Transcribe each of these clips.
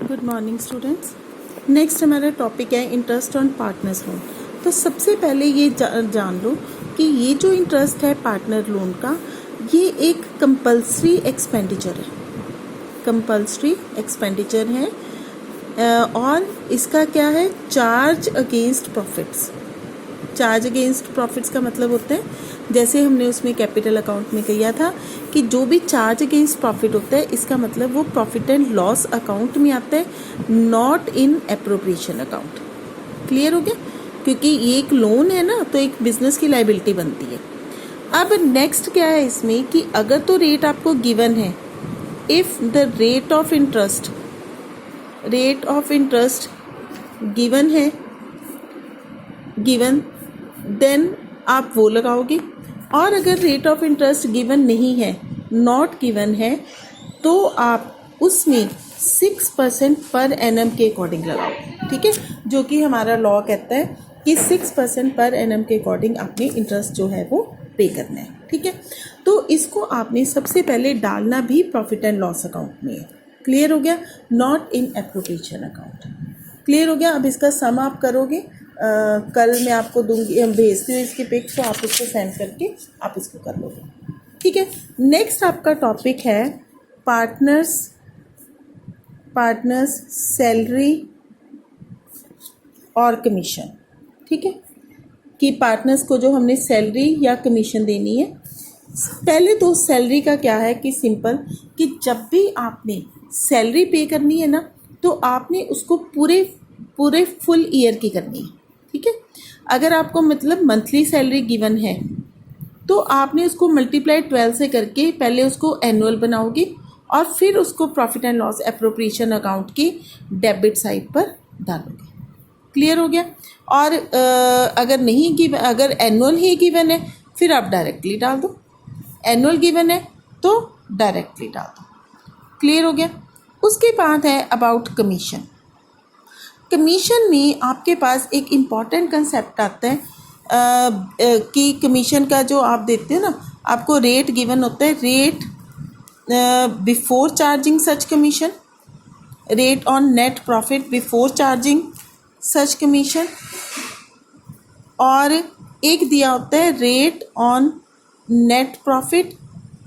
Good morning students. Next हमारा topic है interest on partners loan. तो सबसे पहले ये जान लो कि ये जो इंटरेस्ट है पार्टनर लोन का, ये एक कंपल्सरी एक्सपेंडिचर है। कंपल्सरी एक्सपेंडिचर है और इसका क्या है, charge against profits. Charge against profits का मतलब होता है, जैसे हमने उसमें कैपिटल अकाउंट में किया था कि जो भी चार्ज अगेंस्ट प्रॉफिट होता है, इसका मतलब वो प्रॉफिट एंड लॉस अकाउंट में आता है, not in appropriation account. Clear हो गया? क्योंकि ये एक लोन है ना, तो एक बिजनेस की लायबिलिटी बनती है। अब नेक्स्ट क्या है इसमें कि अगर तो रेट आपको गिवन है, if the rate of interest given है, गिवन, देन आप वो लगाओगे। और अगर रेट ऑफ इंटरेस्ट गिवन नहीं है, नॉट गिवन है, तो आप उसमें 6% पर एनम के अकॉर्डिंग लगाओगे। ठीक है, जो कि हमारा लॉ कहता है कि 6% पर एनम के अकॉर्डिंग आपने इंटरेस्ट जो है वो पे करना है। ठीक है, तो इसको आपने सबसे पहले डालना भी प्रॉफिट एंड लॉस अकाउंट में है। क्लियर हो गया? Not in appropriation account. Clear हो गया? अब इसका सम आप करोगे, कल मैं आपको दूंगी, भेजती हूँ इसकी पिक, तो आप उसको सेंड करके आप इसको कर लोगे। ठीक है, नेक्स्ट आपका टॉपिक है पार्टनर्स सैलरी और कमीशन। ठीक है, कि पार्टनर्स को जो हमने सैलरी या कमीशन देनी है। पहले तो सैलरी का क्या है कि सिंपल, कि जब भी आपने सैलरी पे करनी है ना, तो आपने उसको पूरे फुल ईयर की करनी है। ठीक है, अगर आपको मतलब मंथली सैलरी गिवन है, तो आपने उसको मल्टीप्लाई 12 से करके पहले उसको एनुअल बनाओगे और फिर उसको profit and loss appropriation account की डेबिट साइड पर डालोगे। क्लियर हो गया? और अगर नहीं गिवन, अगर एनुअल ही गिवन है, फिर आप डायरेक्टली डाल दो। एनुअल गिवन है तो डायरेक्टली डाल दो। क्लियर हो गया? उसके बाद है अबाउट कमीशन। कमीशन में आपके पास एक इम्पॉर्टेंट कंसेप्ट आता है कि कमीशन का जो आप देते हो ना, आपको रेट गिवन होता है, rate before charging such commission, rate on net profit before charging such commission, और एक दिया होता है rate on net profit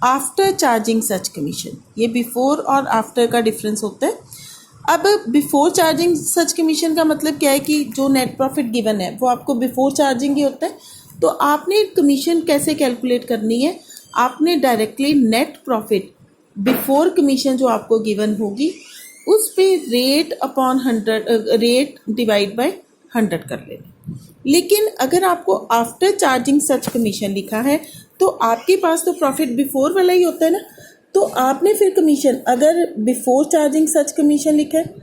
after charging such commission. ये बिफोर और आफ्टर का डिफरेंस होता है। अब बिफोर चार्जिंग सच कमीशन का मतलब क्या है कि जो नेट प्रॉफिट गिवन है वो आपको बिफोर चार्जिंग ही होता है। तो आपने कमीशन कैसे कैलकुलेट करनी है, आपने directly net profit before commission जो आपको गिवन होगी, उस पे rate upon 100, rate divide by 100 कर लेना। लेकिन अगर आपको आफ्टर चार्जिंग सच कमीशन लिखा है, तो आपके पास तो प्रॉफिट बिफोर वाला ही होता है ना, तो आपने फिर कमीशन, अगर बिफोर चार्जिंग सच कमीशन लिखा है,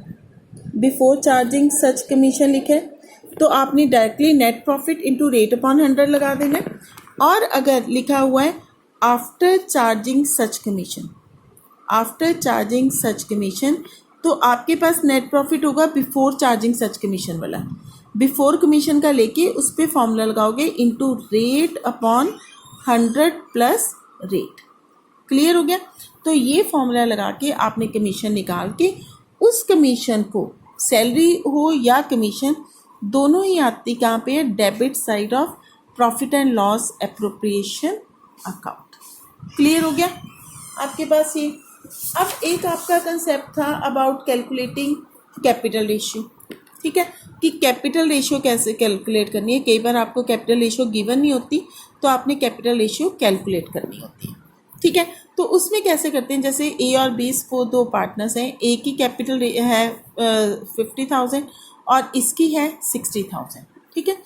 बिफोर चार्जिंग सच कमीशन लिखा है, तो आपने directly net profit into rate upon 100 लगा देना है। और अगर लिखा हुआ है आफ्टर चार्जिंग सच कमीशन, आफ्टर चार्जिंग सच कमीशन, तो आपके पास नेट प्रॉफिट होगा बिफोर चार्जिंग सच कमीशन वाला। बिफोर कमीशन का लेके उस पर फॉर्मूला लगाओगे, into rate upon 100 plus rate. Clear हो गया? तो ये फॉर्मूला लगा के आपने कमीशन निकाल के, उस कमीशन को, सैलरी हो या कमीशन, दोनों ही आती कहाँ पे है, debit side of profit and loss appropriation account. Clear हो गया आपके पास ये? अब एक आपका कंसेप्ट था अबाउट कैलकुलेटिंग कैपिटल रेशियो। ठीक है, कि कैपिटल रेशियो कैसे कैलकुलेट करनी है। कई बार आपको कैपिटल रेशियो गिवन नहीं होती, तो आपने कैपिटल रेशियो कैलकुलेट करनी होती है। ठीक है, तो उसमें कैसे करते हैं, जैसे ए और बी को दो पार्टनर्स हैं, ए की कैपिटल है 50,000 और इसकी है 60,000। ठीक है,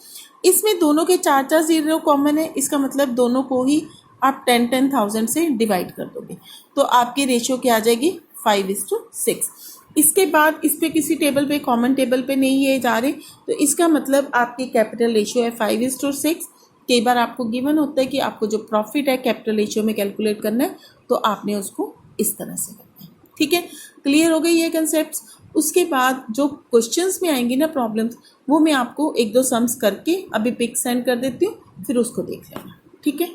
इसमें दोनों के 4 जीरो कॉमन है, इसका मतलब दोनों को ही आप 10,000 से डिवाइड कर दोगे, तो आपकी रेशियो क्या आ जाएगी, 5:6। इसके बाद इस पे किसी टेबल पे, कॉमन टेबल पे नहीं ये जा रहे, तो इसका मतलब आपकी कैपिटल रेशियो है 5:6। कई बार आपको गिवन होता है कि आपको जो प्रॉफिट है कैपिटल रेशियो में कैलकुलेट करना है, तो आपने उसको इस तरह से करना है। ठीक है, क्लियर हो गई ये कंसेप्ट्स? उसके बाद जो क्वेश्चंस में आएंगी ना प्रॉब्लम्स, वो मैं आपको 1-2 सम्स करके अभी पिक सेंड कर देती हूँ, फिर उसको देख लेना। ठीक है।